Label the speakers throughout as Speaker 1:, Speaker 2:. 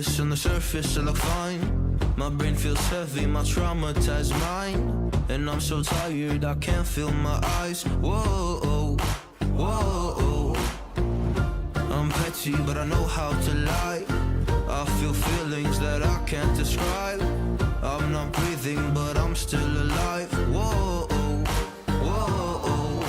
Speaker 1: surface, on the surface I look fine. My brain feels heavy, my traumatized mind. And I'm so tired, I can't feel my eyes. Whoa, whoa. I'm petty, but I know how to lie. I feel feelings that I can't describe. I'm not breathing, but I'm still alive. Whoa, whoa.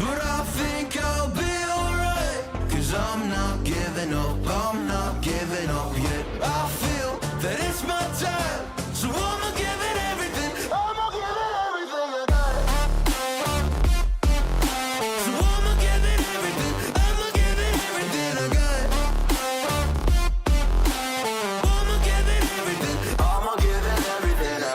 Speaker 1: But I think I'll be alright, 'cause I'm not giving up, I'm not giving up yet. I feel that it's my time, so I'ma give it everything. I'ma give it everything I got. So I'ma give it everything, I'ma give it everything I got. I'ma give it everything, I'ma give it everything I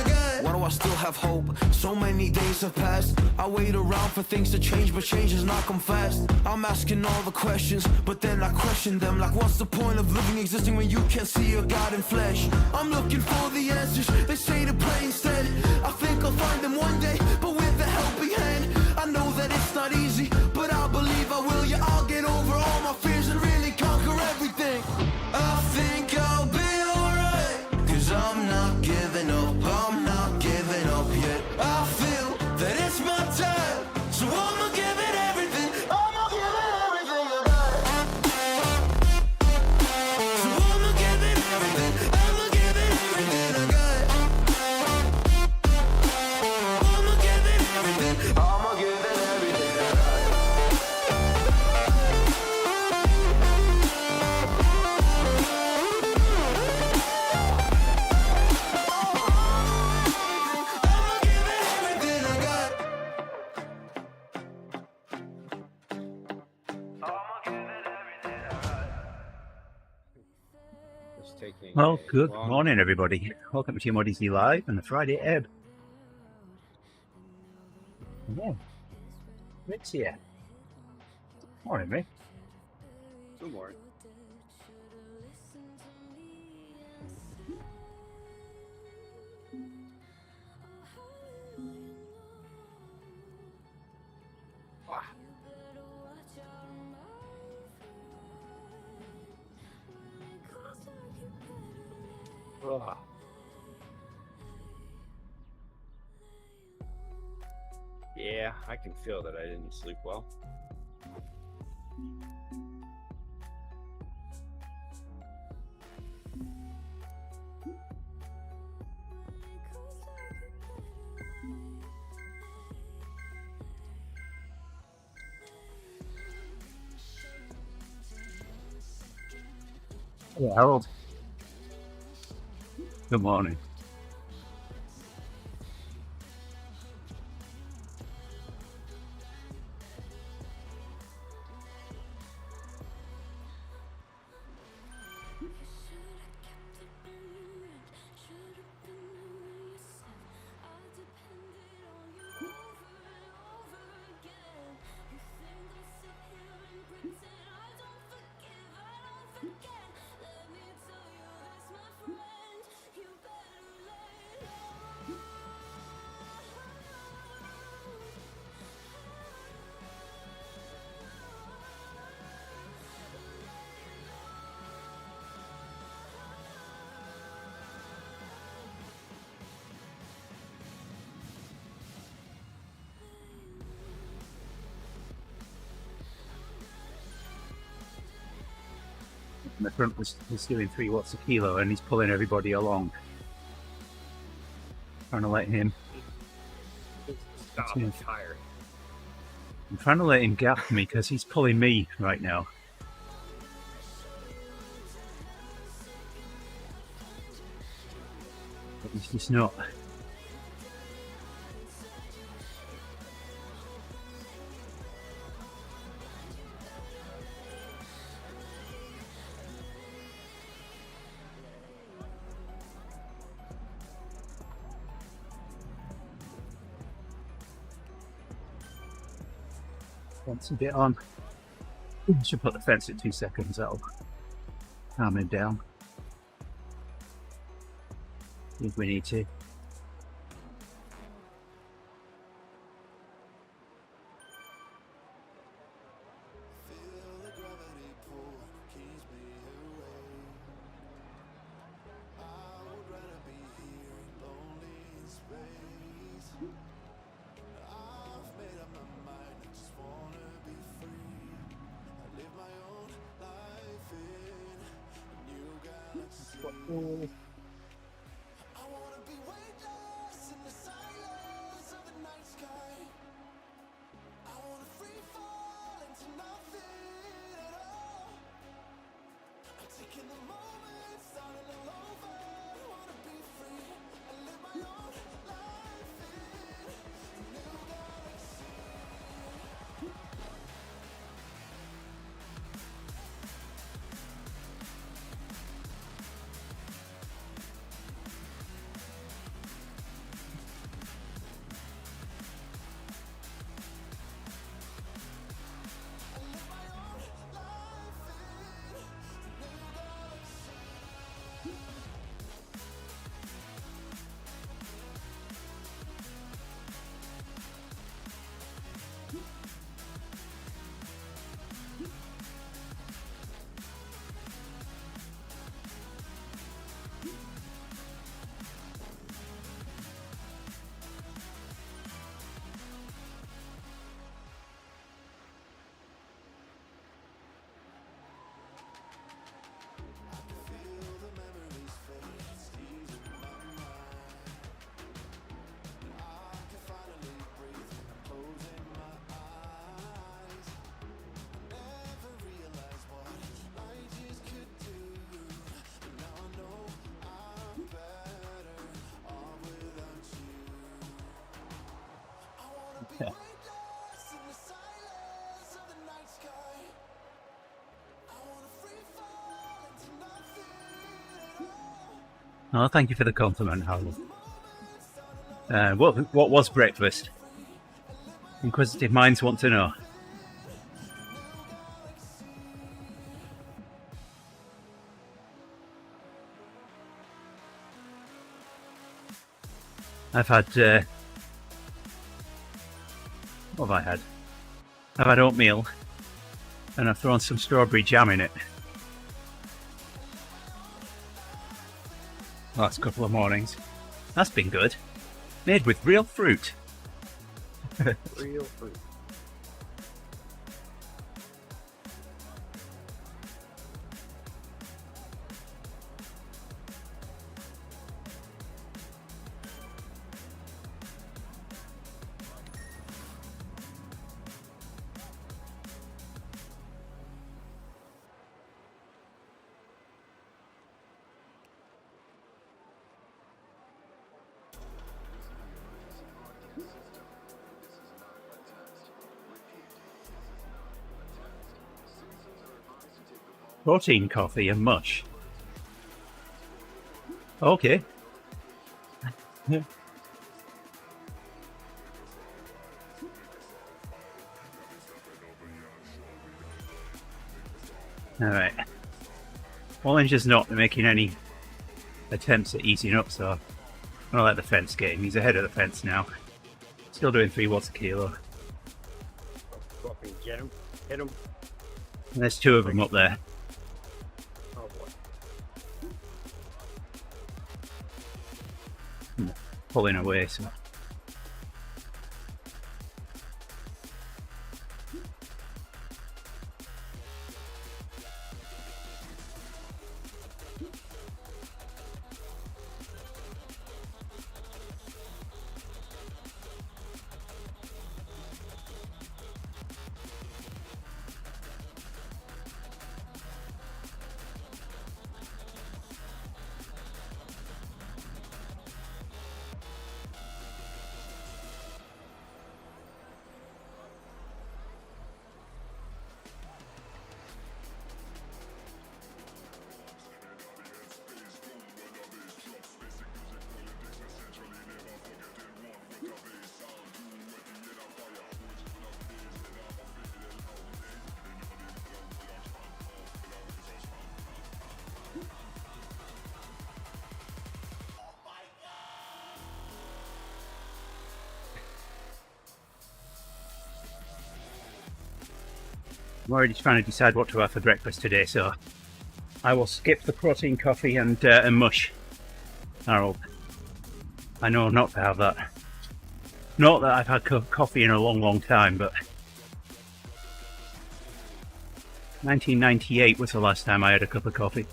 Speaker 1: got. Why do I still have hope? So many days have passed. I wait around for things to change, but change has not come fast. I'm asking all the questions, but then I question them. Like, what's the point of living, existing when you can't see a God in flesh? I'm looking for the answers, they say to pray instead. I think I'll find them one day, but with a helping hand. I know that it's not easy, but I believe I will. Yeah, I'll get over all my fears and really conquer everything. I think I'll be alright, 'cause I'm not giving up, I'm not giving up yet. I feel that it's my time, so I'ma give it everything. I'ma give it everything I got. So I'ma give it everything, I'ma give it everything I got. I'ma give it everything, I'ma give it everything I got.
Speaker 2: Well, good morning, everybody. Welcome to TeamODZ Live and the Friday Ebb. Yeah, Rick's here. Morning, Rick.
Speaker 3: Good morning.
Speaker 2: Oh.
Speaker 3: Yeah, I can feel that I didn't sleep well.
Speaker 2: Hello, Harold. Good morning. The front was doing 3 watts a kilo and he's pulling everybody along. Trying to let him
Speaker 3: Stop, I'm tired.
Speaker 2: I'm trying to let him gap me because he's pulling me right now. But he's just not. Once a bit on. Should put the fence at 2 seconds, that'll calm him down. if we need to. Oh, thank you for the compliment, Harold. What was breakfast? Inquisitive minds want to know. I've had what have I had? I've had oatmeal and I've thrown some strawberry jam in it. Last couple of mornings. That's been good. Made with real fruit.
Speaker 3: Real fruit.
Speaker 2: Protein coffee and mush. Okay. Alright. Orange is not making any attempts at easing up, so I'm gonna let the fence get him. He's ahead of the fence now. Still doing 3 watts a kilo.
Speaker 3: Fucking get him. Hit him.
Speaker 2: And there's 2 of them up there.
Speaker 3: Oh boy.
Speaker 2: Pulling away, so. I'm already trying to decide what to have for breakfast today, so I will skip the protein coffee and mush. Harold, I know not to have that. Not that I've had coffee in a long time, but 1998 was the last time I had a cup of coffee.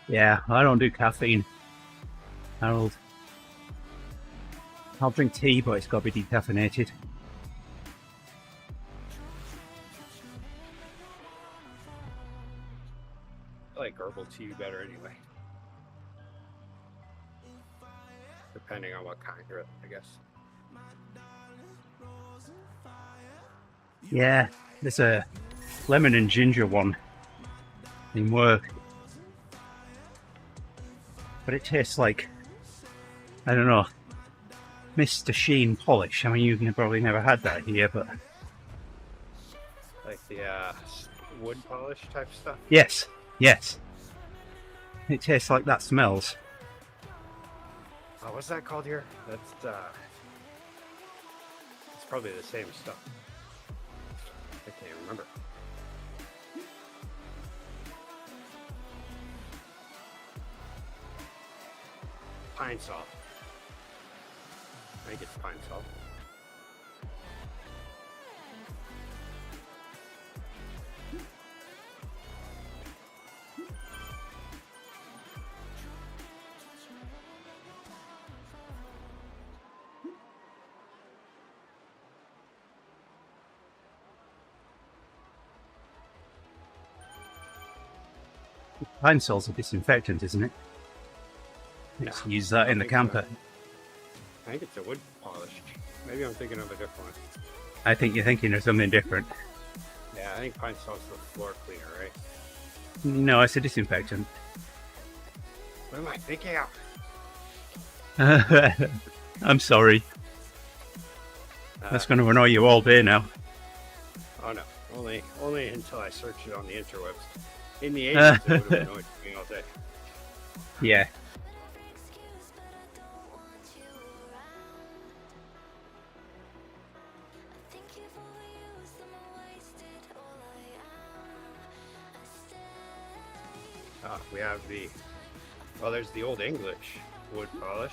Speaker 2: Yeah, I don't do caffeine, Harold. I'll drink tea, but it's got to be decaffeinated.
Speaker 3: I like herbal tea better anyway. Depending on what kind you're, I guess.
Speaker 2: Yeah, there's a lemon and ginger one in work. But it tastes like, I don't know, Mr. Sheen polish. I mean, you've probably never had that here, but...
Speaker 3: Like the wood polish type stuff?
Speaker 2: Yes, yes. It tastes like that smells.
Speaker 3: Oh, what's that called here? That's, it's probably the same stuff. I can't remember. Pine salt. I think it's pine salt.
Speaker 2: Pine salt's a disinfectant, isn't it? Let's use that in the camper.
Speaker 3: I think it's a wood polish. Maybe I'm thinking of a different one.
Speaker 2: I think you're thinking of something different.
Speaker 3: Yeah, I think pine salt's the floor cleaner, right?
Speaker 2: No, it's a disinfectant.
Speaker 3: What am I thinking of?
Speaker 2: I'm sorry. That's going to annoy you all day now.
Speaker 3: Oh no, only until I search it on the interwebs. In the 80s, it would have annoyed me all day.
Speaker 2: Yeah.
Speaker 3: We have the, well, there's the Old English wood polish.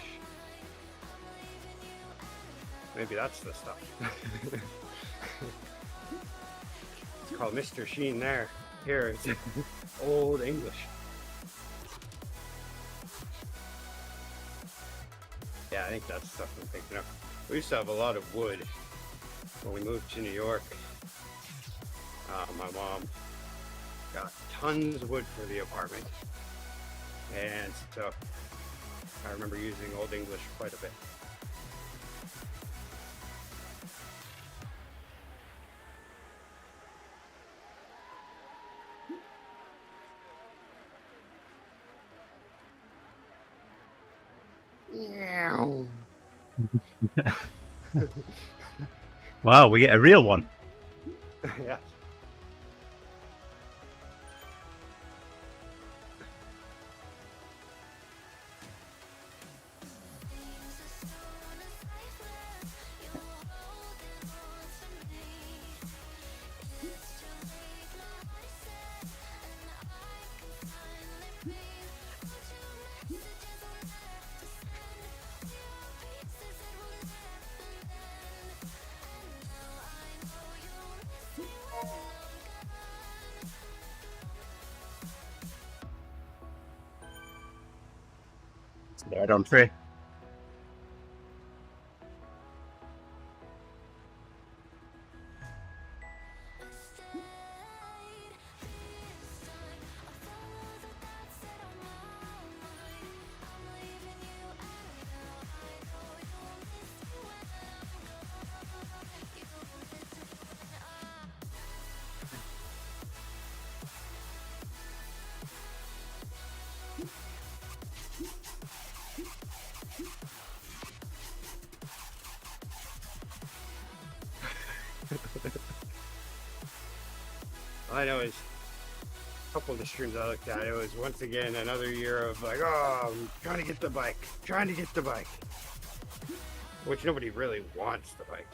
Speaker 3: Maybe that's the stuff. It's called Mr. Sheen there. Here, it's Old English. Yeah, I think that's the stuff I'm thinking of. We used to have a lot of wood when we moved to New York. My mom got tons of wood for the apartment, and so I remember using Old English quite a bit.
Speaker 2: Wow, we get a real one.
Speaker 3: Yeah.
Speaker 2: Right on three.
Speaker 3: All I know is a couple of the streams I looked at, it was once again another year of like, oh, I'm trying to get the bike, which nobody really wants the bike.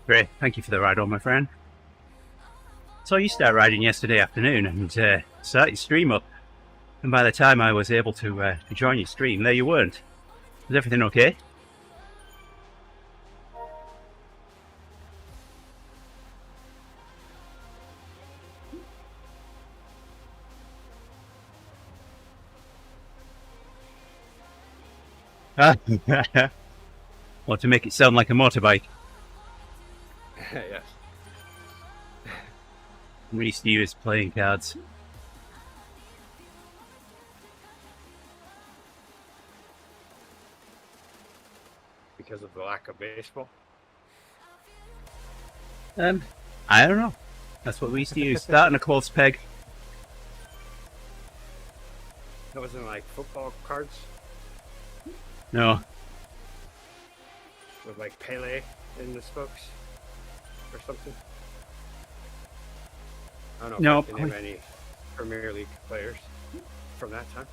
Speaker 2: Great, thank you for the ride on, my friend. So you started riding yesterday afternoon and started your stream up. And by the time I was able to join your stream, there you weren't. Was everything okay? Well, to make it sound like a motorbike.
Speaker 3: Yes.
Speaker 2: We used to use playing cards.
Speaker 3: Because of the lack of baseball.
Speaker 2: I don't know. That's what we used to use. That and a clothes peg.
Speaker 3: That wasn't like football cards
Speaker 2: No.
Speaker 3: with like Pele in the spokes or something. I don't know if I can name any Premier League players from that time.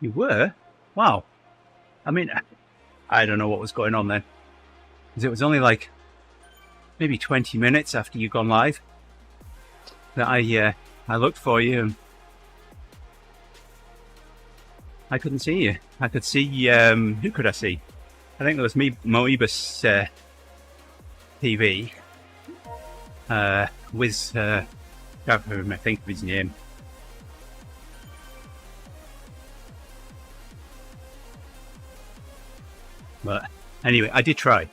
Speaker 2: You were? Wow. I mean, I don't know what was going on then. Because it was only like maybe 20 minutes after you'd gone live that I looked for you and I couldn't see you. I could see, who could I see? I think there was Moebus TV. Can't remember, think of his name. But anyway, I did try.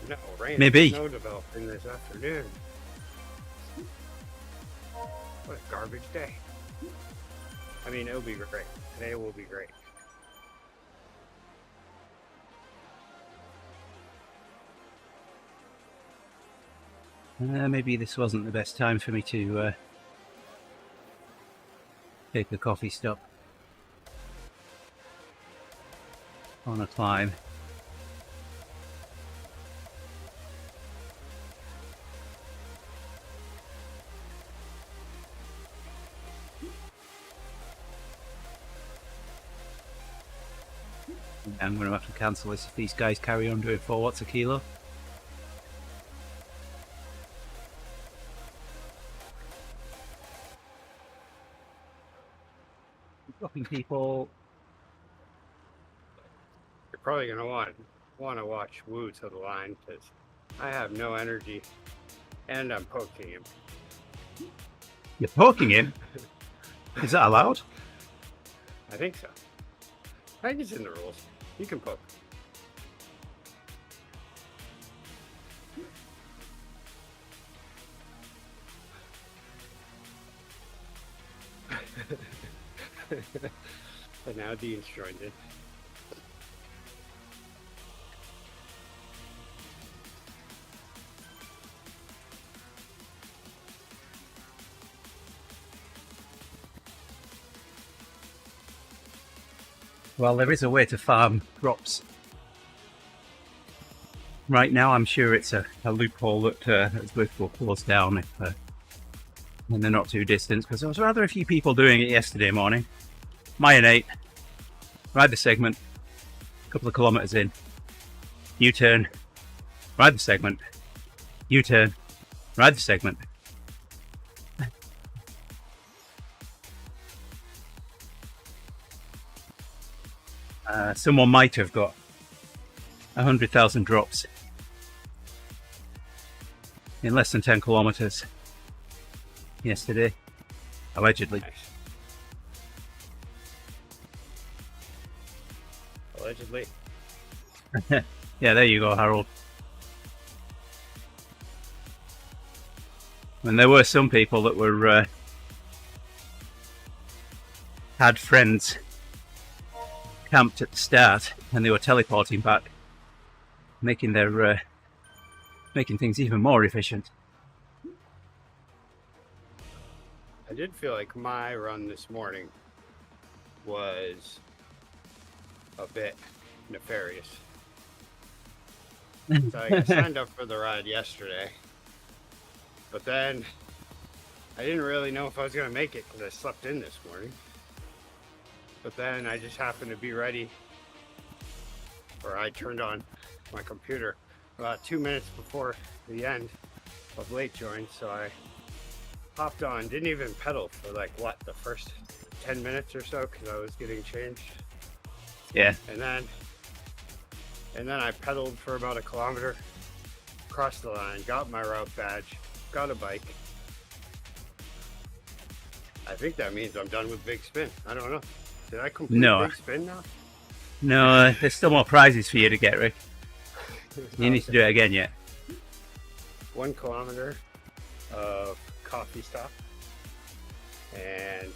Speaker 3: No, rain
Speaker 2: Maybe.
Speaker 3: and snow developing this afternoon. What a garbage day. I mean, it'll be great. Today will be great.
Speaker 2: Maybe this wasn't the best time for me to take a coffee stop on a climb. I'm going to have to cancel this if these guys carry on doing 4 watts a kilo. Dropping people.
Speaker 3: You're probably gonna want to watch Woo to the line because I have no energy, and I'm poking him.
Speaker 2: You're poking him? Is that allowed?
Speaker 3: I think so. I think it's in the rules. You can poke. And now Dean's joined in.
Speaker 2: Well, there is a way to farm crops right now. I'm sure it's a loophole that Zwift will close down if when they're not too distant, because there was rather a few people doing it yesterday morning. Mile 8, ride the segment, a couple of kilometers in, U-turn, ride the segment, U-turn, ride the segment. Someone might have got 100,000 drops in less than 10 kilometers yesterday, allegedly.
Speaker 3: Nice. Allegedly.
Speaker 2: Yeah, there you go, Harold. And there were some people that were had friends camped at the start, and they were teleporting back, making their making things even more efficient.
Speaker 3: I did feel like my run this morning was a bit nefarious. So I signed up for the ride yesterday, but then I didn't really know if I was going to make it because I slept in this morning. But then I just happened to be ready, or I turned on my computer about 2 minutes before the end of late join, so I hopped on, didn't even pedal for like what, the first 10 minutes or so, because I was getting changed.
Speaker 2: Yeah.
Speaker 3: And then I pedaled for about a kilometer, crossed the line, got my route badge, got a bike. I think that means I'm done with Big Spin. I don't know. Did I complete Big Spin now?
Speaker 2: No, there's still more prizes for you to get, Rick. You need to do it again yet.
Speaker 3: 1 kilometer of coffee stop and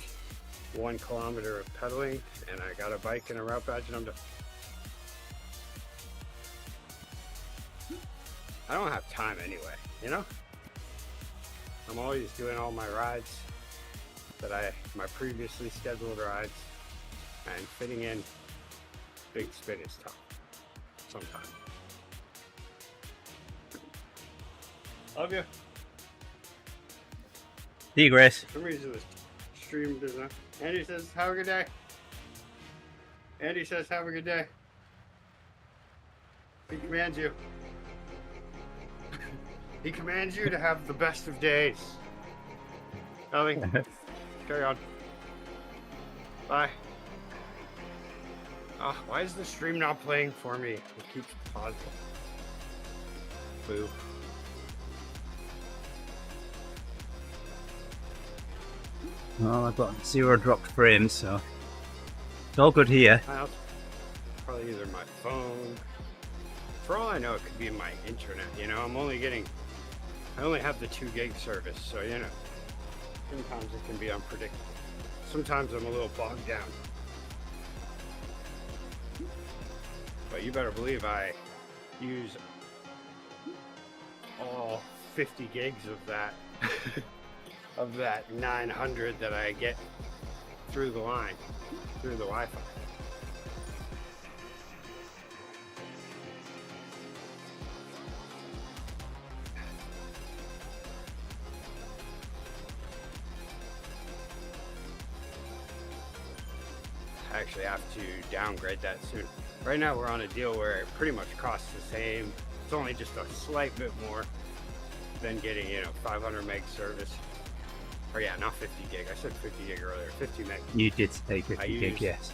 Speaker 3: 1 kilometer of pedaling, and I got a bike and a route badge, and I'm done. I don't have time anyway, you know? I'm always doing all my rides my previously scheduled rides, and fitting in Big Spin is tough sometimes. Love you.
Speaker 2: See you, Grace.
Speaker 3: For some reason this stream does not. Andy says, have a good day. Andy says, have a good day. He commands you. He commands you to have the best of days. Darling, carry on. Bye. Oh, why is the stream not playing for me? It keeps pausing. Boo.
Speaker 2: Well, I've got 0 dropped frames, so it's all good here.
Speaker 3: Well, probably either my phone. For all I know, it could be my internet. You know, I only have the 2 gig service, so you know, sometimes it can be unpredictable. Sometimes I'm a little bogged down. But you better believe I use all 50 gigs of that of that 900 that I get through the line, through the Wi-Fi. I actually have to downgrade that soon. Right now we're on a deal where it pretty much costs the same. It's only just a slight bit more than getting, 500 meg service. Or yeah, not 50 gig. I said 50 gig earlier. 50 meg.
Speaker 2: You did say 50 gig, yes.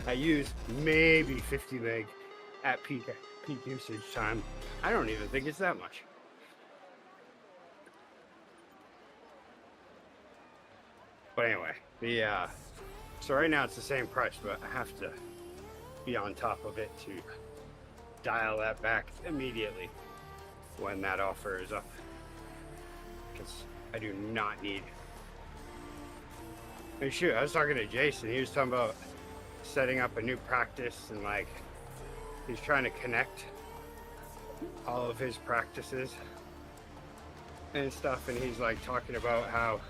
Speaker 3: I use maybe 50 meg at peak usage time. I don't even think it's that much. But anyway, so right now it's the same price, but I have to be on top of it to dial that back immediately when that offer is up. Because I do not need. Hey, shoot, I was talking to Jason. He was talking about setting up a new practice, and he's trying to connect all of his practices and stuff. And he's talking about how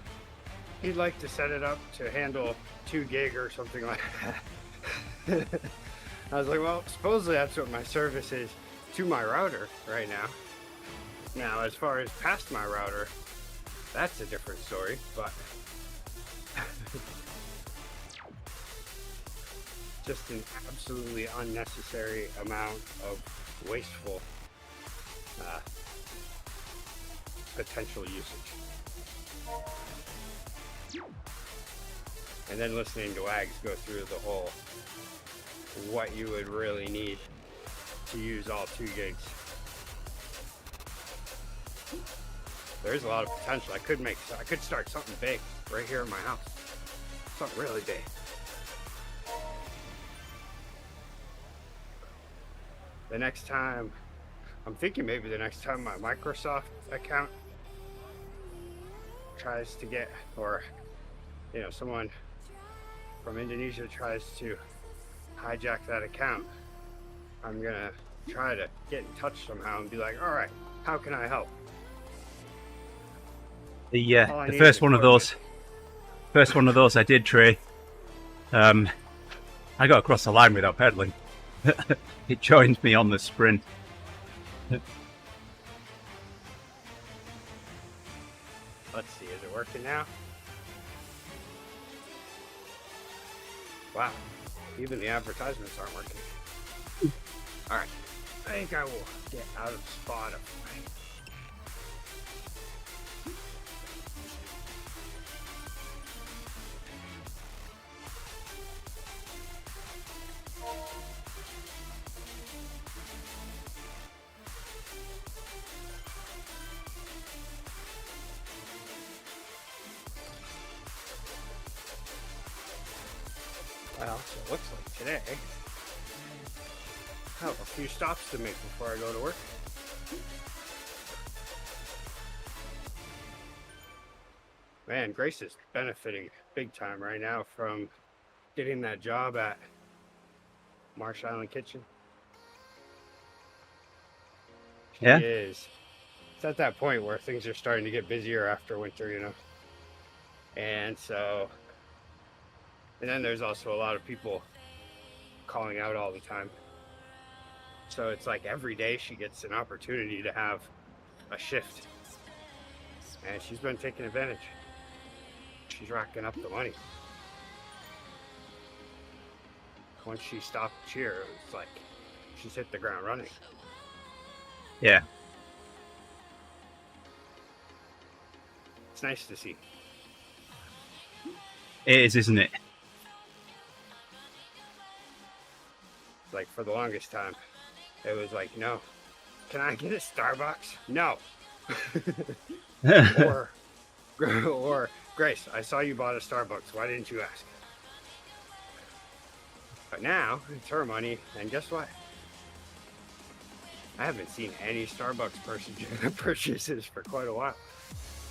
Speaker 3: he'd like to set it up to handle 2 gig or something like that. I was like, well, supposedly that's what my service is to my router right now. Now, as far as past my router, that's a different story, but just an absolutely unnecessary amount of wasteful potential usage. And then listening to Wags go through the whole what you would really need to use all 2 gigs. There's a lot of potential. I could start something big right here in my house. Something really big. The next time, I'm thinking maybe the next time my Microsoft account tries to get, or someone from Indonesia tries to hijack that account, I'm gonna try to get in touch somehow and be like, all right, how can I help?
Speaker 2: The first one of those I did, Trey. I got across the line without pedaling. It joined me on the sprint.
Speaker 3: Let's see, is it working now? Wow, even the advertisements aren't working. All right, I think I will get out of Spotify. Well, so it looks like today I have a few stops to make before I go to work. Man, Grace is benefiting big time right now from getting that job at Marsh Island Kitchen. She
Speaker 2: Yeah?
Speaker 3: is. It's at that point where things are starting to get busier after winter, And so, and then there's also a lot of people calling out all the time. So it's like every day she gets an opportunity to have a shift. And she's been taking advantage. She's racking up the money. Once she stopped cheer, it's like she's hit the ground running.
Speaker 2: Yeah.
Speaker 3: It's nice to see.
Speaker 2: It is, isn't it?
Speaker 3: Like for the longest time, it was like, no. Can I get a Starbucks? No. or Grace, I saw you bought a Starbucks. Why didn't you ask? But now it's her money, and guess what? I haven't seen any Starbucks purchases for quite a while.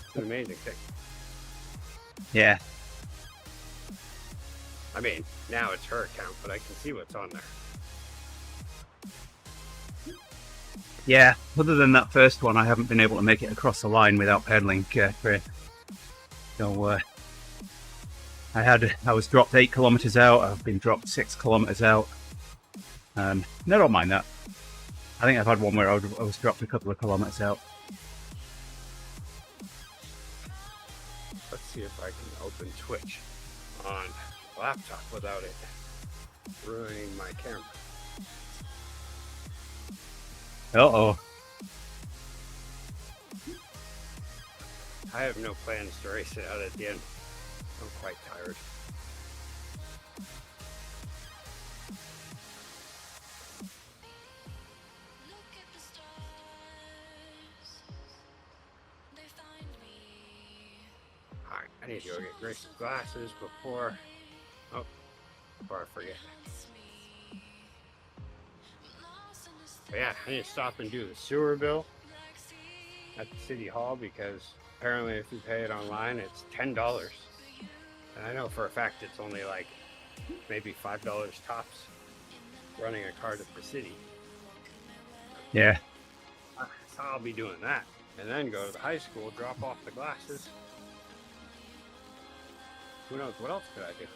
Speaker 3: It's an amazing thing.
Speaker 2: Yeah.
Speaker 3: I mean, now it's her account, but I can see what's on there.
Speaker 2: Yeah, other than that first one, I haven't been able to make it across the line without pedaling, Craig. So, I was dropped 8 kilometers out. I've been dropped 6 kilometers out. I don't mind that. I think I've had one where I was dropped a couple of kilometers out.
Speaker 3: Let's see if I can open Twitch on laptop without it ruining my camera.
Speaker 2: Uh-oh.
Speaker 3: I have no plans to race it out at the end. I'm quite tired. Alright, I need to go get Grace's glasses before I forget. But yeah, I need to stop and do the sewer bill at the city hall because apparently if you pay it online, it's $10. And I know for a fact it's only like maybe $5 tops running a card at the city.
Speaker 2: Yeah.
Speaker 3: So I'll be doing that. And then go to the high school, drop off the glasses. Who knows, what else could I do?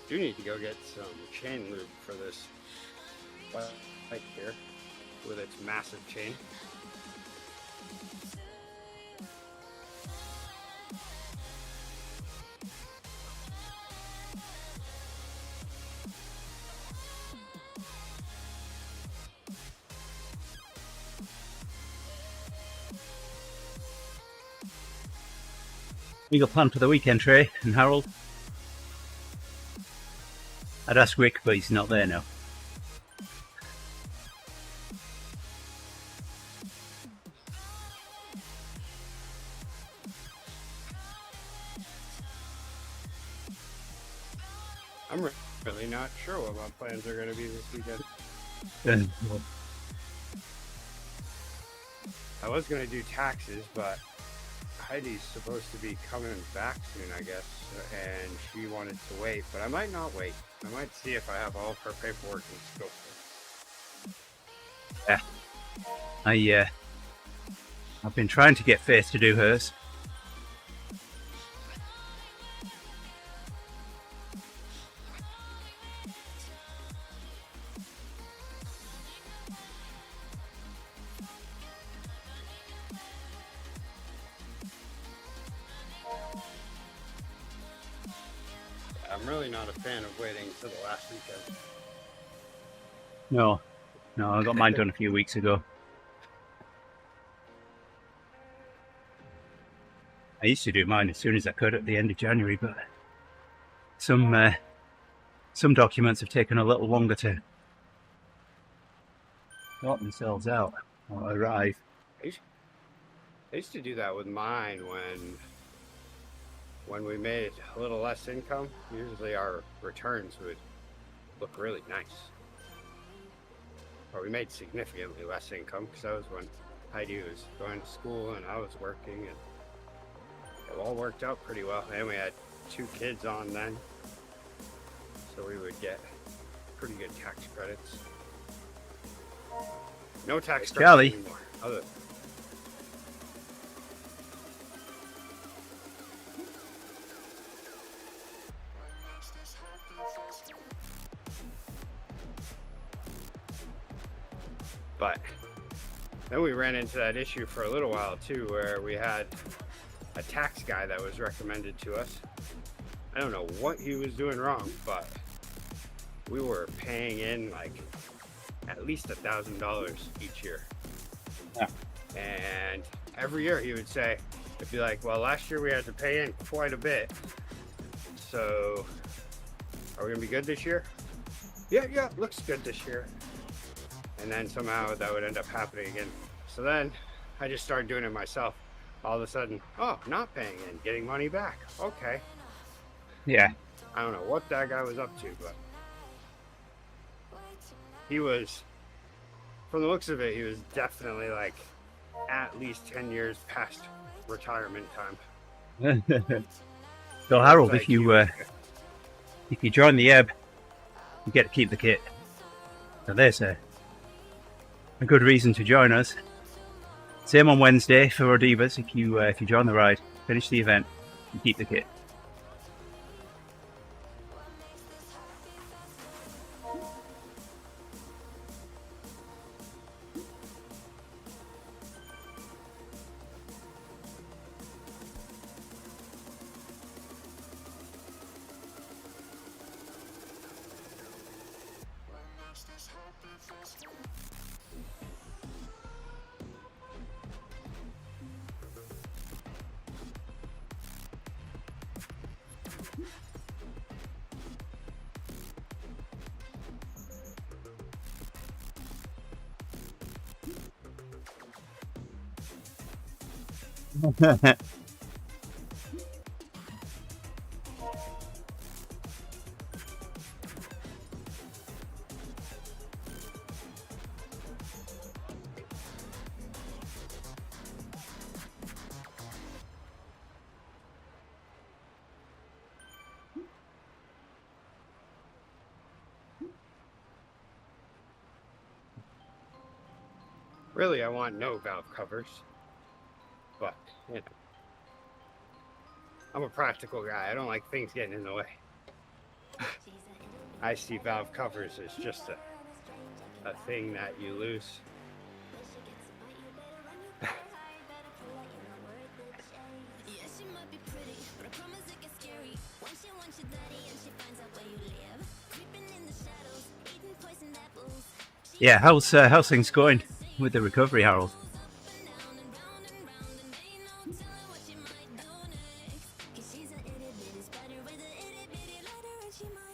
Speaker 3: Do need to go get some chain lube for this bike here with its massive chain.
Speaker 2: You got planned for the weekend, Trey and Harold? I'd ask Rick, but he's not there now.
Speaker 3: I'm really not sure what my plans are going to be this weekend. I was going to do taxes, but Heidi's supposed to be coming back soon, I guess, and she wanted to wait, but I might not wait. I might see if I have all of her paperwork and stuff.
Speaker 2: Yeah. I've been trying to get Faith to do hers.
Speaker 3: I'm really not a fan of waiting until the last weekend.
Speaker 2: No, I got mine done a few weeks ago. I used to do mine as soon as I could at the end of January, but some documents have taken a little longer to sort themselves out or arrive.
Speaker 3: I used to do that with mine when we made a little less income. Usually our returns would look really nice. Or we made significantly less income because that was when Heidi was going to school and I was working, and it all worked out pretty well. And we had 2 kids on then, so we would get pretty good tax credits. No tax credits
Speaker 2: Charlie.
Speaker 3: anymore. But then we ran into that issue for a little while too, where we had a tax guy that was recommended to us. I don't know what he was doing wrong, but we were paying in like at least $1,000 each year.
Speaker 2: Yeah.
Speaker 3: And every year he would say, it'd be like, well, last year we had to pay in quite a bit. So are we gonna be good this year? Yeah, looks good this year. And then somehow that would end up happening again. So then I just started doing it myself. All of a sudden, oh, not paying in, getting money back. Okay.
Speaker 2: Yeah.
Speaker 3: I don't know what that guy was up to, but he was, from the looks of it, he was definitely like at least 10 years past retirement time.
Speaker 2: So Harold,
Speaker 3: Like
Speaker 2: if you join the ebb, you get to keep the kit. So there's a good reason to join us. Same on Wednesday for our divas. If you join the ride, finish the event, you keep the kit.
Speaker 3: Really, I want no valve covers, but you know, I'm a practical guy. I don't like things getting in the way. IC valve covers is just a thing that you lose.
Speaker 2: Yeah, how's things going with the recovery, Harold?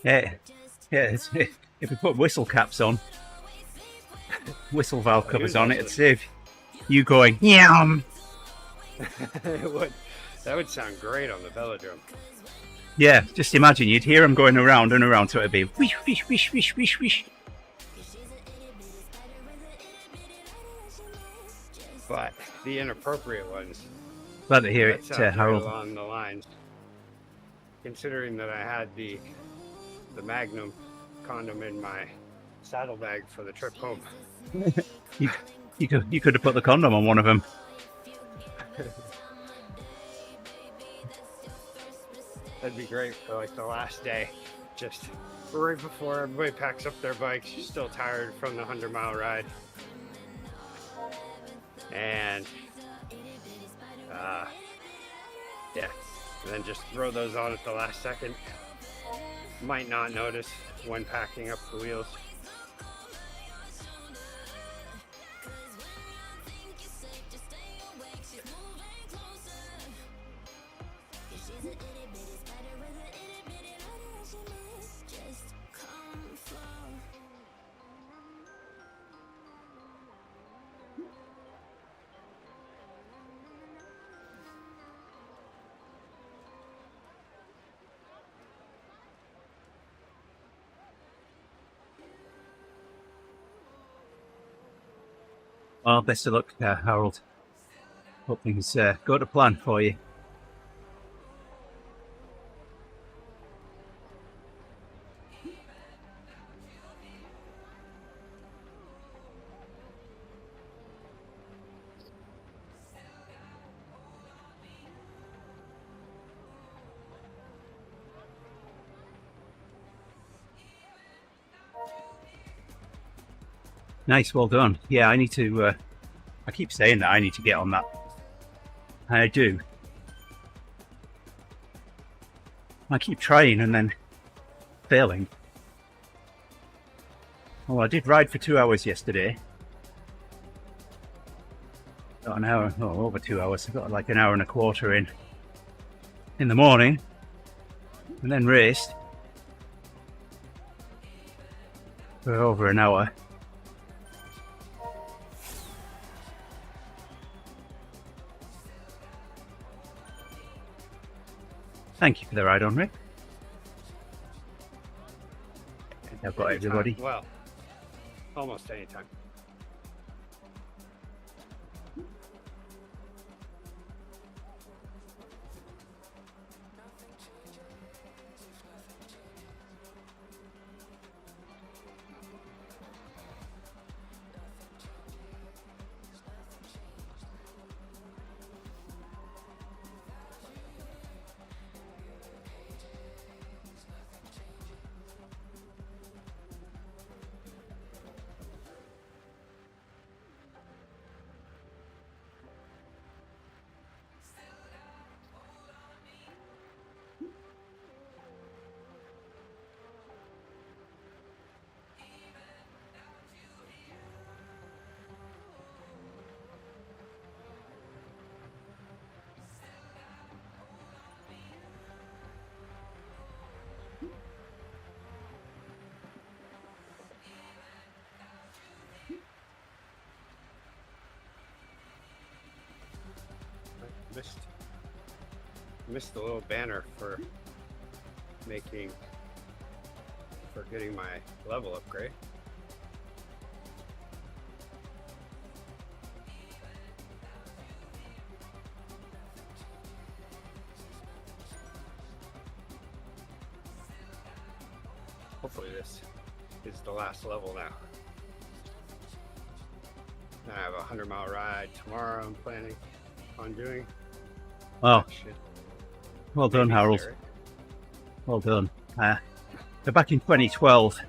Speaker 2: Yeah, if we put whistle caps on, whistle valve covers on, it'd save you going yum.
Speaker 3: That would sound great on the velodrome.
Speaker 2: Yeah, just imagine you'd hear them going around and around, so it'd be wish, wish, wish, wish, wish, wish.
Speaker 3: But the inappropriate ones.
Speaker 2: Glad to hear it,
Speaker 3: Right
Speaker 2: Harold.
Speaker 3: along the lines. Considering that I had the Magnum condom in my saddlebag for the trip home.
Speaker 2: You could have put the condom on one of them.
Speaker 3: That'd be great for like the last day. Just right before everybody packs up their bikes, you're still tired from the 100-mile ride. And yeah, and then just throw those on at the last second. Might not notice when packing up the wheels.
Speaker 2: Well, best of luck, Harold. Hope things go to plan for you. Nice, well done. Yeah, I need to, I keep saying that I need to get on that. I do. I keep trying and then failing. Well, I did ride for 2 hours yesterday. Got an hour, oh, over 2 hours. I got like an hour and a quarter in the morning. And then raced for over an hour. Thank you for the ride on, Rick. I think I've got
Speaker 3: Anytime.
Speaker 2: everybody.
Speaker 3: Well, almost any time. Missed the little banner for getting my level upgrade. Hopefully this is the last level now. Then I have a 100-mile ride tomorrow I'm planning on doing.
Speaker 2: Well,
Speaker 3: Should
Speaker 2: well done,
Speaker 3: maybe
Speaker 2: Harold.
Speaker 3: start.
Speaker 2: Well done. The So back in 2012,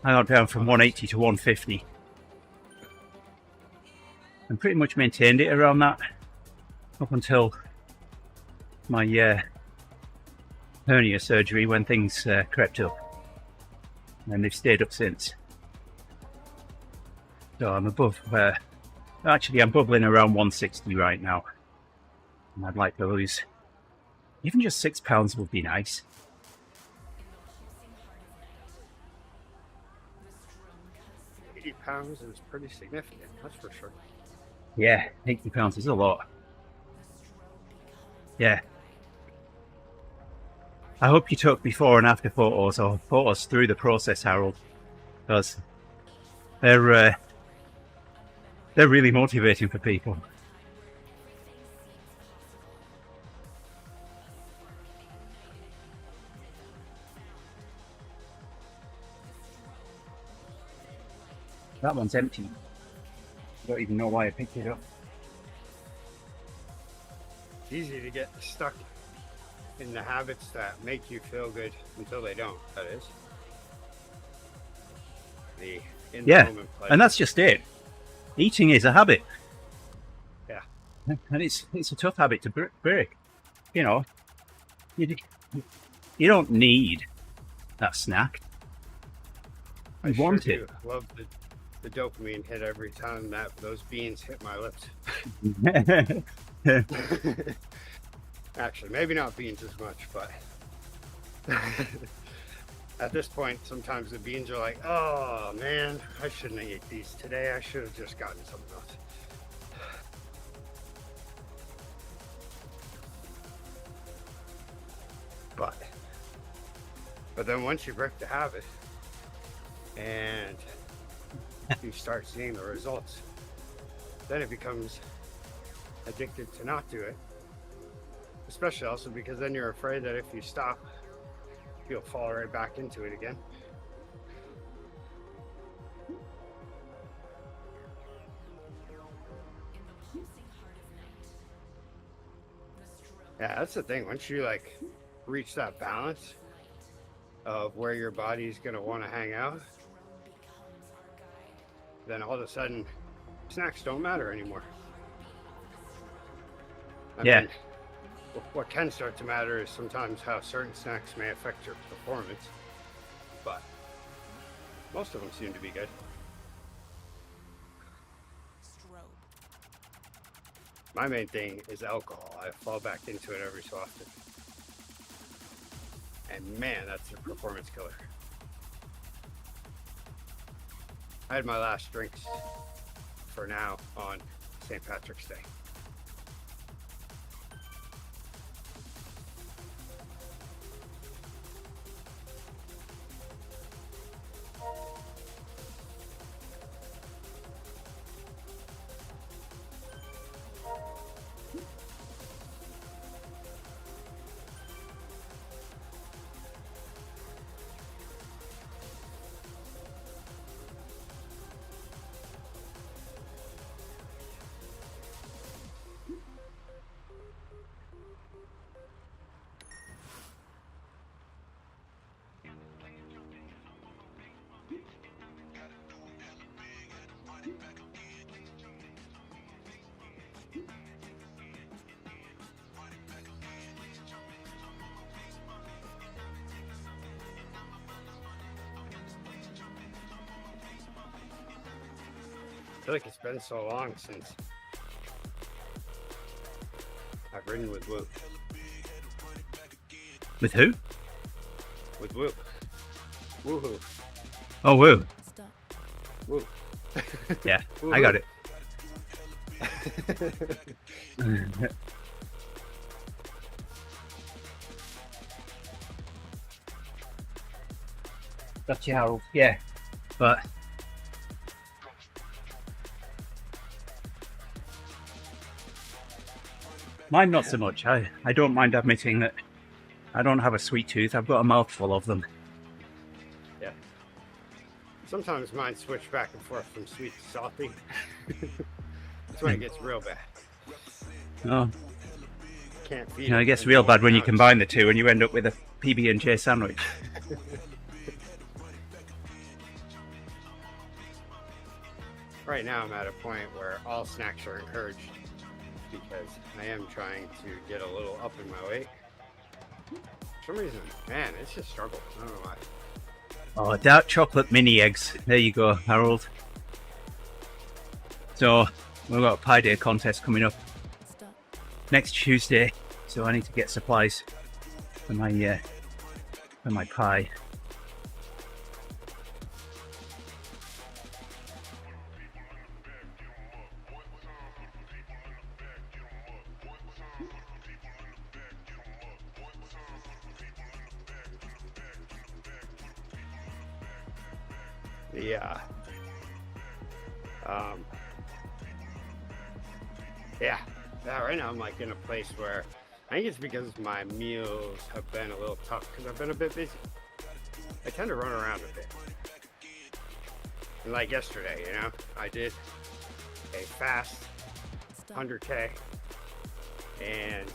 Speaker 2: I got down from 180 to 150. And pretty much maintained it around that up until my hernia surgery, when things crept up. And they've stayed up since. So I'm above, actually I'm bubbling around 160 right now. And I'd like to lose, even just 6 pounds would be nice.
Speaker 3: £80 is pretty significant, that's for sure.
Speaker 2: Yeah, 80 pounds is a lot. Yeah. I hope you took before and after photos, or photos through the process, Harold, because they're really motivating for people. That one's empty. Don't even know why I picked it up.
Speaker 3: It's easy to get stuck in the habits that make you feel good until they don't, that is. The in the moment pleasure.
Speaker 2: And that's just it. Eating is a habit.
Speaker 3: Yeah.
Speaker 2: And it's a tough habit to break. You know, you don't need that snack. You want it.
Speaker 3: I love the dopamine hit every time that those beans hit my lips. Actually, maybe not beans as much, but at this point, sometimes the beans are like, oh man, I shouldn't have ate these today. I should have just gotten something else. But then once you break the habit and you start seeing the results, then it becomes addicted to not do it. Especially also because then you're afraid that if you stop, you'll fall right back into it again. Yeah, that's the thing. Once you like reach that balance of where your body's gonna want to hang out, then all of a sudden snacks don't matter anymore. I mean, what can start to matter is sometimes how certain snacks may affect your performance, but most of them seem to be good. My main thing is alcohol. I fall back into it every so often. And man, that's a performance killer. I had my last drinks for now on St. Patrick's Day. I feel like it's been so long since I've ridden with Whoop.
Speaker 2: With who?
Speaker 3: With Whoop. Woohoo.
Speaker 2: Oh, woo.
Speaker 3: Whoop.
Speaker 2: Yeah,
Speaker 3: Woo-hoo.
Speaker 2: I got it. Gotcha, Harold. Yeah, but mine not so much. I don't mind admitting that I don't have a sweet tooth. I've got a mouthful of them.
Speaker 3: Yeah. Sometimes mine switch back and forth from sweet to salty. That's when it gets real bad.
Speaker 2: Oh,
Speaker 3: Can't feed
Speaker 2: you know,
Speaker 3: it
Speaker 2: it gets
Speaker 3: and
Speaker 2: real
Speaker 3: go
Speaker 2: bad when you
Speaker 3: down.
Speaker 2: combine the two and you end up with PB&J sandwich.
Speaker 3: Right now I'm at a point where all snacks are encouraged because I am trying to get a little up in my weight. For some reason, man, it's just struggle. I don't know why.
Speaker 2: Oh, dark chocolate mini eggs. There you go, Harold. So we've got a pie day contest coming up next Tuesday, so I need to get supplies for my pie.
Speaker 3: Yeah. Yeah, right now I'm like in a place where I think it's because my meals have been a little tough because I've been a bit busy. I tend to run around a bit. And like yesterday, you know, I did a fast 100K and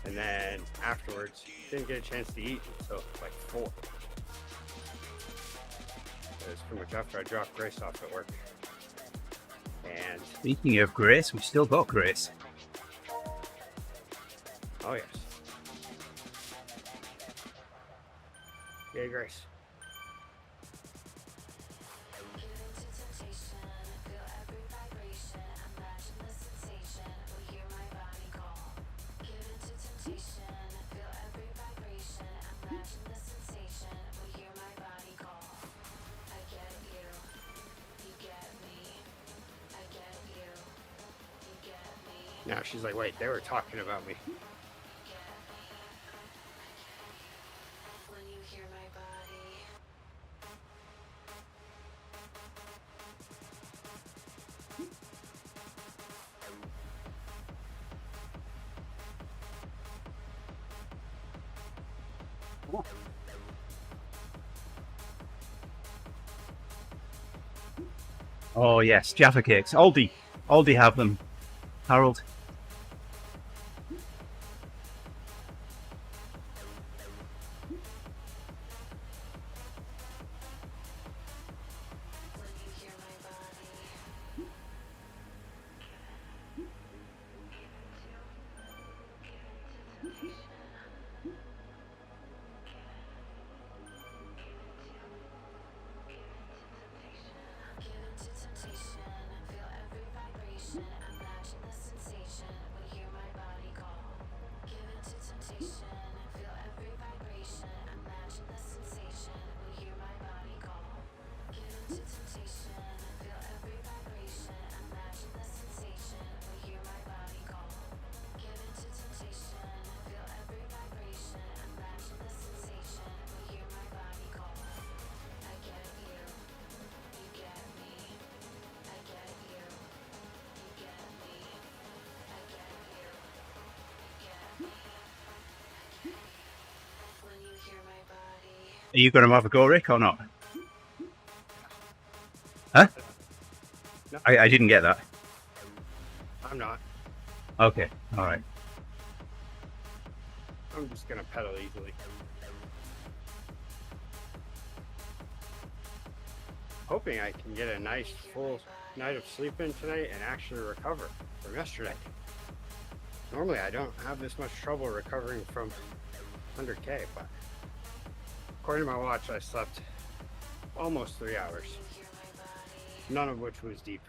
Speaker 3: then afterwards didn't get a chance to eat until like 4. It was pretty much after I dropped Grace off at work. And
Speaker 2: Speaking of Grace, we've still got Grace.
Speaker 3: oh yes. Yay, Grace. Now she's like, wait, they were talking about me.
Speaker 2: Oh yes, Jaffa cakes. Aldi have them, Harold. Are you going to have a go, Rick, or not? Huh?
Speaker 3: No.
Speaker 2: I didn't get that.
Speaker 3: I'm not.
Speaker 2: Okay, all right.
Speaker 3: I'm just gonna pedal easily. Hoping I can get a nice full night of sleep in tonight and actually recover from yesterday. Normally I don't have this much trouble recovering from 100K, but according to my watch I slept almost 3 hours, none of which was deep.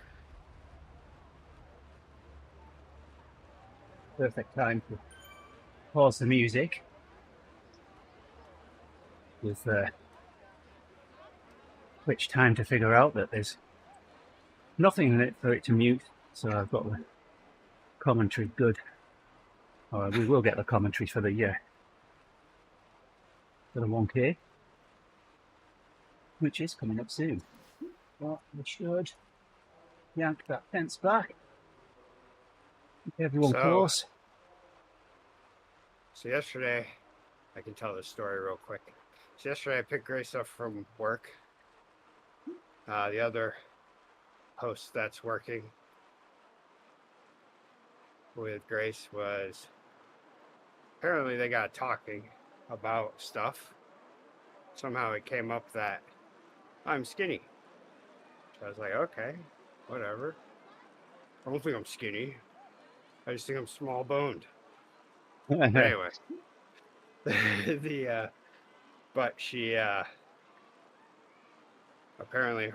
Speaker 2: Perfect time to pause the music with which time to figure out that there's nothing in it for it to mute, so I've got the commentary good. Or we will get the commentary for the 1K, which is coming up soon. But we should yank that fence back. Keep everyone close.
Speaker 3: So yesterday, I can tell this story real quick. So yesterday I picked Grace up from work. The other host that's working with Grace was, apparently they got talking about stuff, somehow it came up that I'm skinny. So I was like, okay, whatever. I don't think I'm skinny. I just think I'm small boned. But anyway, but she apparently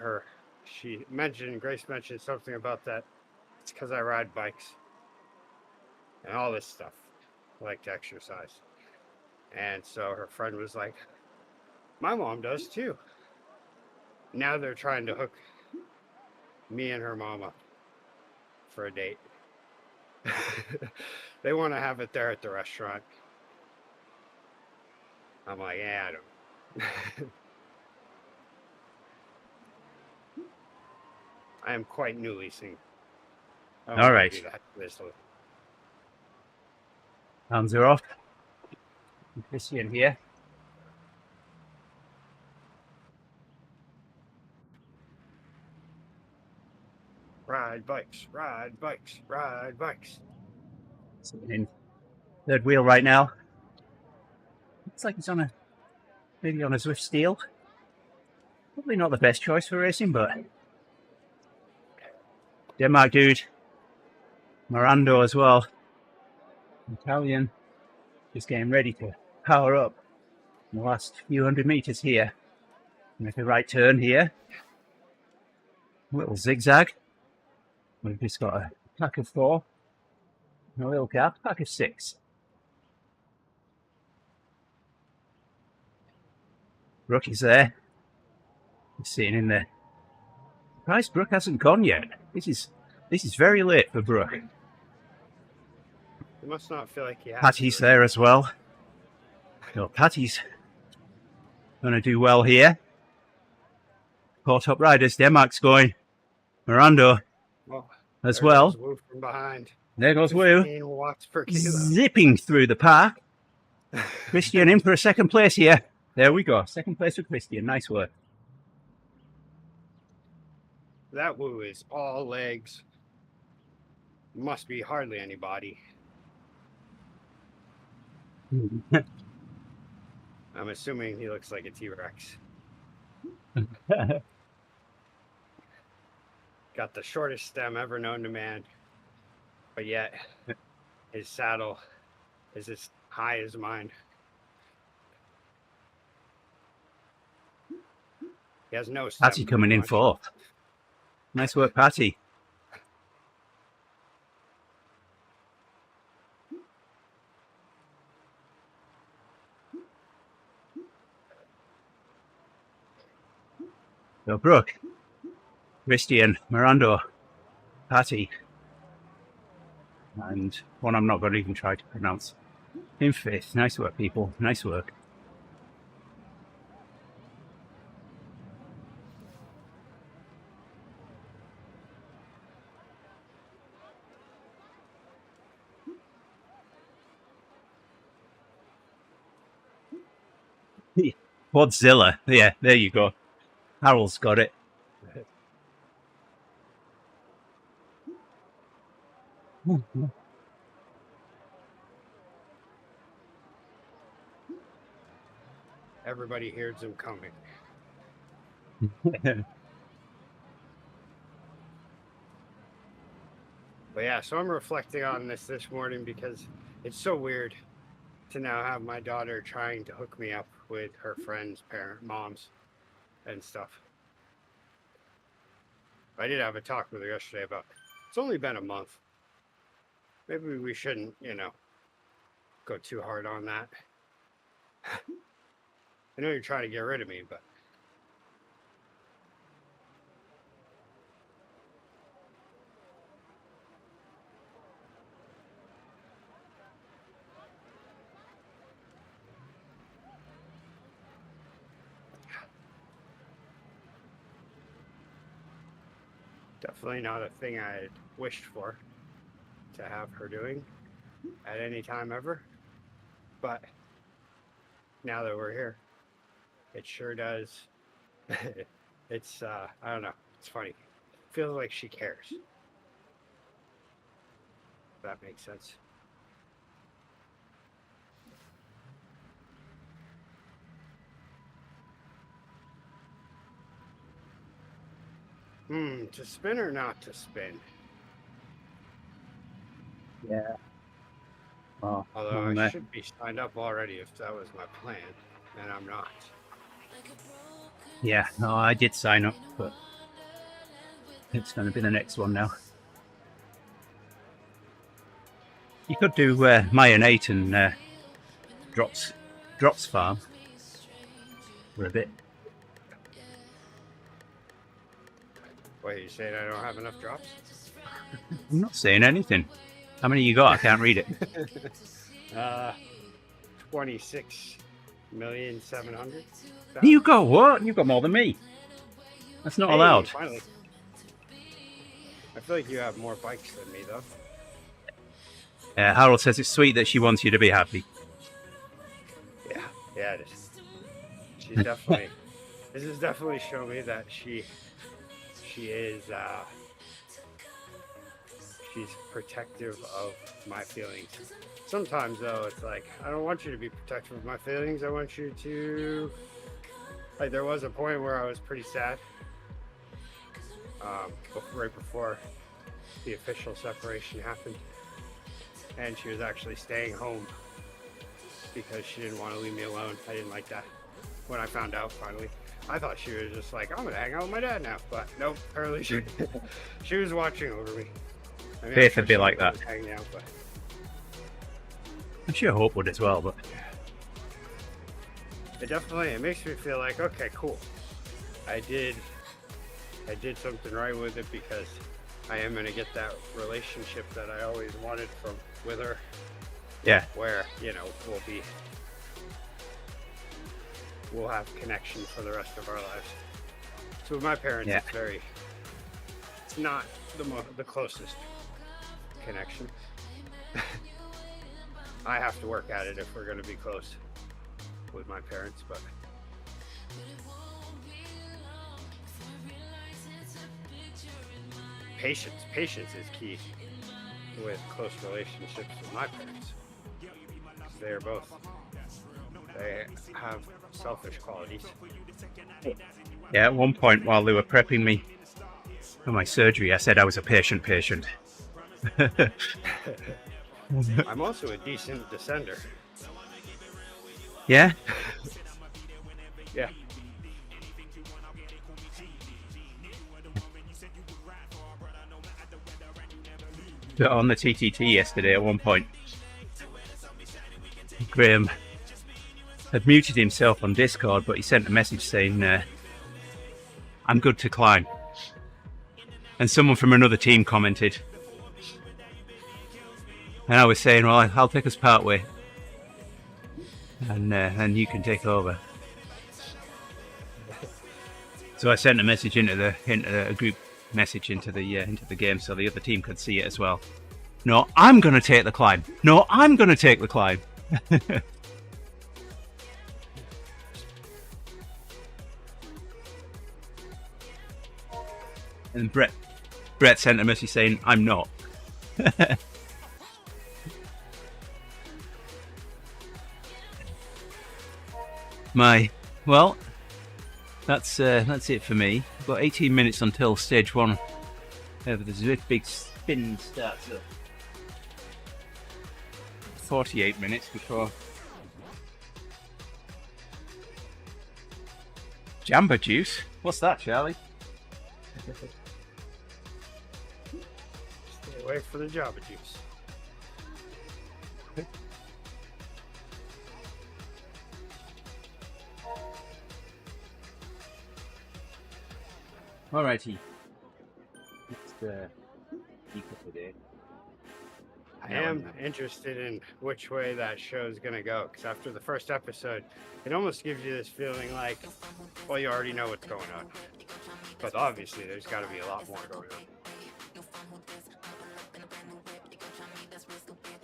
Speaker 3: Grace mentioned something about that. It's because I ride bikes and all this stuff. I like to exercise. And so her friend was like, my mom does too. Now they're trying to hook me and her mom up for a date. They want to have it there at the restaurant. I'm like, yeah, I don't. I am quite newly single. I don't
Speaker 2: All
Speaker 3: want
Speaker 2: right.
Speaker 3: to do that this little.
Speaker 2: Hands are off. Christian here.
Speaker 3: Ride bikes, ride bikes, ride bikes.
Speaker 2: Sitting in third wheel right now. Looks like he's maybe on a Swift Steel. Probably not the best choice for racing, but Denmark dude, Morando as well. Italian, just getting ready to power up in the last few hundred meters here. Make a right turn here. A little zigzag. We've just got a pack of 4. A little gap, pack of 6. Brooke is there. He's sitting in there. Surprised Brooke hasn't gone yet. This is very late for Brooke.
Speaker 3: You must not feel like you have
Speaker 2: Patty's
Speaker 3: to.
Speaker 2: there as well. No, Patty's going to do well here. 4 top riders. Denmark's going. Morando as
Speaker 3: there
Speaker 2: well.
Speaker 3: goes Wu from behind.
Speaker 2: There goes Wu.
Speaker 3: 15 watts per kilo.
Speaker 2: Zipping through the park. Christian in for a second place here. There we go. Second place for Christian. Nice work.
Speaker 3: That Wu is all legs. Must be hardly any body. I'm assuming he looks like a T-Rex. Got the shortest stem ever known to man, but yet his saddle is as high as mine. He has no stem.
Speaker 2: Patty coming in 4th. Nice work, Patty. So Brooke, Christian, Morando, Patty, and one I'm not going to even try to pronounce. In 5th. Nice work, people. Nice work. Quadzilla. Yeah, there you go. Harold's got it.
Speaker 3: Everybody hears him coming. But yeah, so I'm reflecting on this morning because it's so weird to now have my daughter trying to hook me up with her friends' moms and stuff. I did have a talk with her yesterday about it's only been a month. Maybe we shouldn't, go too hard on that. I know you're trying to get rid of me, but definitely not a thing I had wished for to have her doing at any time ever. But now that we're here, it sure does. It's, I don't know. It's funny. It feels like she cares. If that makes sense. To spin or not to spin?
Speaker 2: Yeah. Oh,
Speaker 3: Although I should be signed up already if that was my plan, and I'm not.
Speaker 2: yeah, no, I did sign up, but it's going to be the next one now. You could do Mayonnaise and Drops Farm for a bit.
Speaker 3: Wait, you saying I don't have enough drops?
Speaker 2: I'm not saying anything. How many you got? I can't read it.
Speaker 3: 26,700,000.
Speaker 2: You got what? You've got more than me. That's not allowed.
Speaker 3: Finally. I feel like you have more bikes than me, though.
Speaker 2: Harold says it's sweet that she wants you to be happy.
Speaker 3: Yeah, it is. She's definitely. This has definitely shown me that she is. She's protective of my feelings. Sometimes, though, it's like, I don't want you to be protective of my feelings. I want you to... Like, there was a point where I was pretty sad. Right before the official separation happened. And she was actually staying home because she didn't want to leave me alone. I didn't like that. When I found out, finally. I thought she was just like, I'm going to hang out with my dad now. But nope, apparently she was watching over me. I mean,
Speaker 2: Faith would be like that.
Speaker 3: Out, but...
Speaker 2: I'm sure Hope would as well, but
Speaker 3: it makes me feel like, okay, cool. I did something right with it because I am going to get that relationship that I always wanted with her.
Speaker 2: yeah,
Speaker 3: Where, we'll have connection for the rest of our lives. So with my parents, it's not the closest connection. I have to work at it if we're going to be close with my parents, but patience is key with close relationships with my parents. They have selfish qualities.
Speaker 2: yeah. At one point, while they were prepping me for my surgery, I said I was a patient.
Speaker 3: I'm also a decent descender.
Speaker 2: Yeah.
Speaker 3: Yeah.
Speaker 2: On the TTT yesterday, at one point, Graham had muted himself on Discord, but he sent a message saying, I'm good to climb. And someone from another team commented. And I was saying, well, I'll take us part way. And you can take over. So I sent a message into a group message into the game so the other team could see it as well. No, I'm going to take the climb. No, I'm going to take the climb. And Brett sent a message saying, I'm not. Well, that's it for me. I've got 18 minutes until stage 1. There's a big spin starts up. 48 minutes before Jamba Juice. What's that, Charlie?
Speaker 3: Stay away from the Jamba Juice.
Speaker 2: Alrighty. Let's keep up to date.
Speaker 3: I am interested in which way that show is going to go, because after the first episode, it almost gives you this feeling like, well, you already know what's going on. But obviously, there's got to be a lot more going on.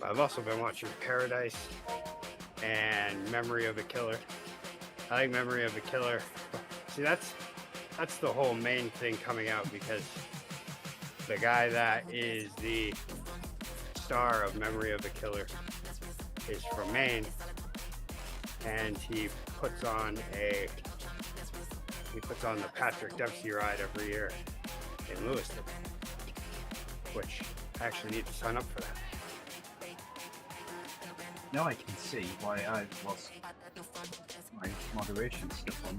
Speaker 3: I've also been watching Paradise and Memory of a Killer. I like Memory of a Killer. See, that's the whole main thing coming out, because the guy that is the star of Memory of a Killer is from Maine, and he puts on the Patrick Dempsey ride every year, in Lewiston, which I actually need to sign up for that.
Speaker 2: Now I can see why I've lost my moderation stuff on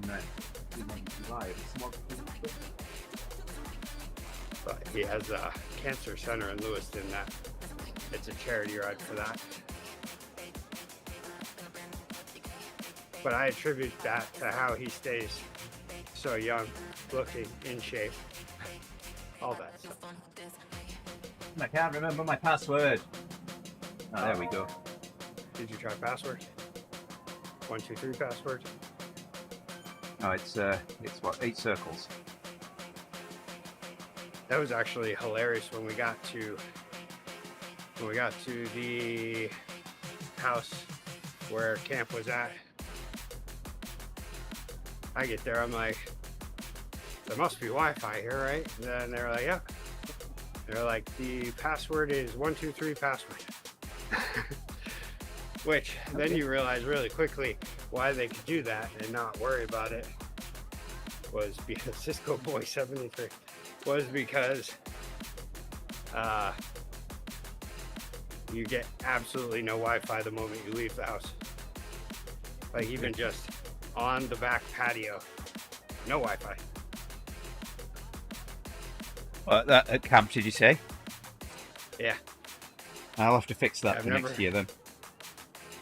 Speaker 2: TeamODZ Live. It's more
Speaker 3: But he has a cancer center in Lewiston that it's a charity ride for that. But I attribute that to how he stays so young, looking, in shape, all that stuff.
Speaker 2: I can't remember my password. Oh, there we go.
Speaker 3: Did you try password? 123 password?
Speaker 2: Oh, it's what, 8 circles.
Speaker 3: That was actually hilarious when we got to the house where camp was at. I get there, I'm like, there must be Wi-Fi here, right? And then they're like, yeah. They're like, the password is 123 password. Which then you realize really quickly why they could do that and not worry about it was because Cisco Boy 73 was because you get absolutely no Wi-Fi the moment you leave the house. Like even just on the back patio, no Wi-Fi.
Speaker 2: That at camp, did you say?
Speaker 3: Yeah.
Speaker 2: I'll have to fix that
Speaker 3: I've
Speaker 2: for next year then.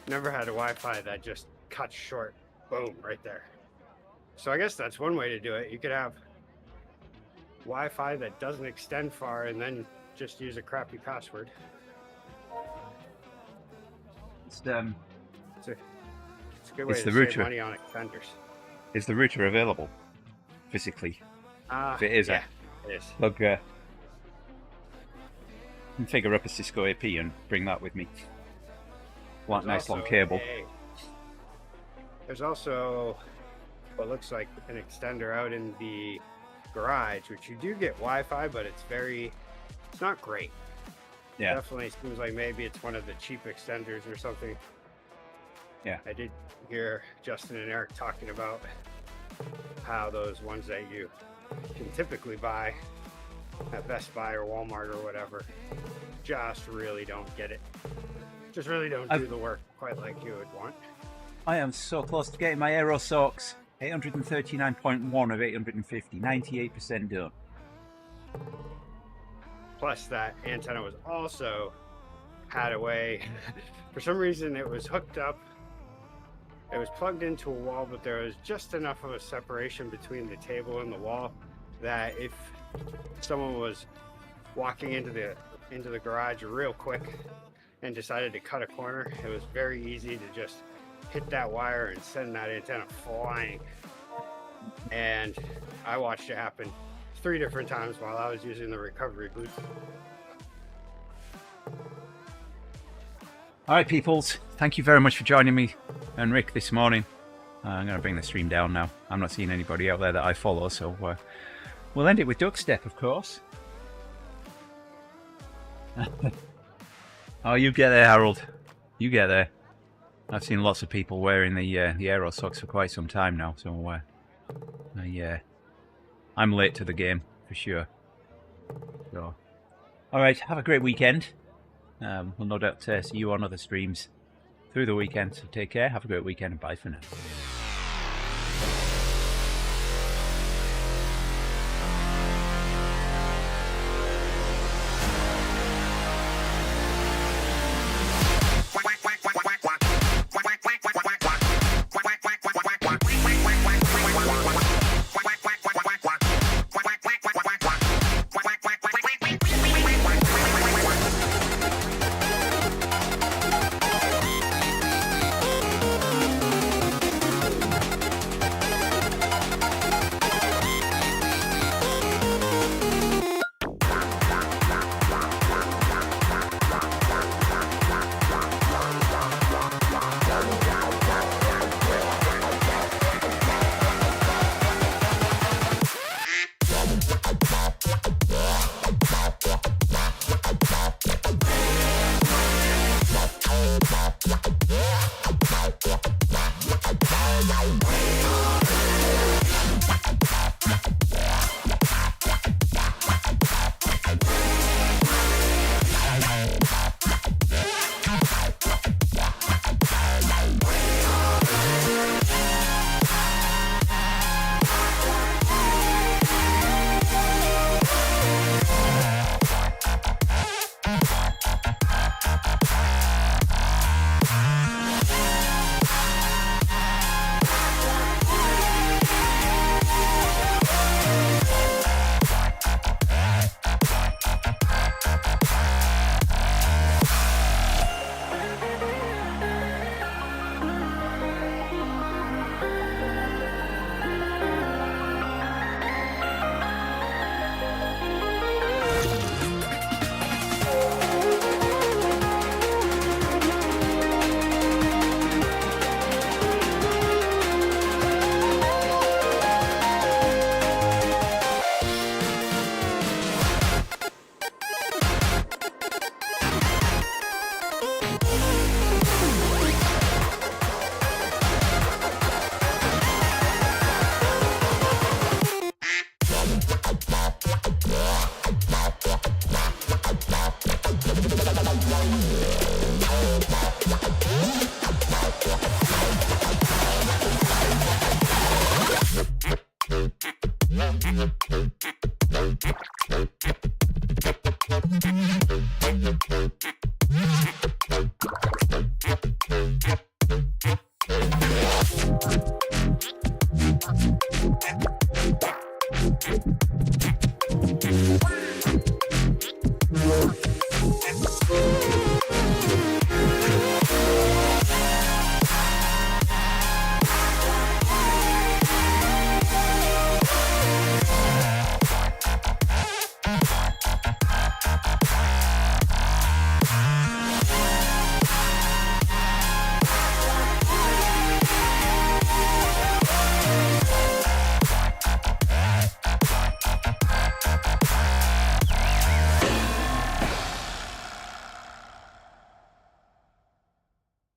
Speaker 3: Never had a Wi-Fi that just cuts short, boom, right there. So I guess that's one way to do it. You could have Wi-Fi that doesn't extend far and then just use a crappy password.
Speaker 2: It's
Speaker 3: a good way
Speaker 2: It's
Speaker 3: to
Speaker 2: the
Speaker 3: save
Speaker 2: router.
Speaker 3: money on extenders.
Speaker 2: Is the router available physically? If it is,
Speaker 3: yeah, it is.
Speaker 2: Look, can figure up a Cisco AP and bring that with me. Want nice long cable.
Speaker 3: There's also what looks like an extender out in the garage, which you do get Wi-Fi, but it's not great.
Speaker 2: Yeah.
Speaker 3: Definitely seems like maybe it's one of the cheap extenders or something.
Speaker 2: Yeah.
Speaker 3: I did hear Justin and Eric talking about how those ones that you can typically buy at Best Buy or Walmart or whatever just really don't get it. Just really don't do the work quite like you would want.
Speaker 2: I am so close to getting my Aero socks. 839.1 of 850. 98% done.
Speaker 3: Plus that antenna was also had a way, for some reason it was hooked up, it was plugged into a wall, but there was just enough of a separation between the table and the wall that if someone was walking into the garage real quick and decided to cut a corner, it was very easy to just hit that wire and send that antenna flying. And I watched it happen 3 different times while I was using the recovery boot.
Speaker 2: All right, peoples. Thank you very much for joining me and Rick this morning. I'm going to bring the stream down now. I'm not seeing anybody out there that I follow, so we'll end it with duck step, of course. Oh, you get there, Harold. You get there. I've seen lots of people wearing the Aero socks for quite some time now, so I'm late to the game for sure. So, all right, have a great weekend. We'll no doubt see you on other streams through the weekend. So take care, have a great weekend, and bye for now.
Speaker 1: Wow.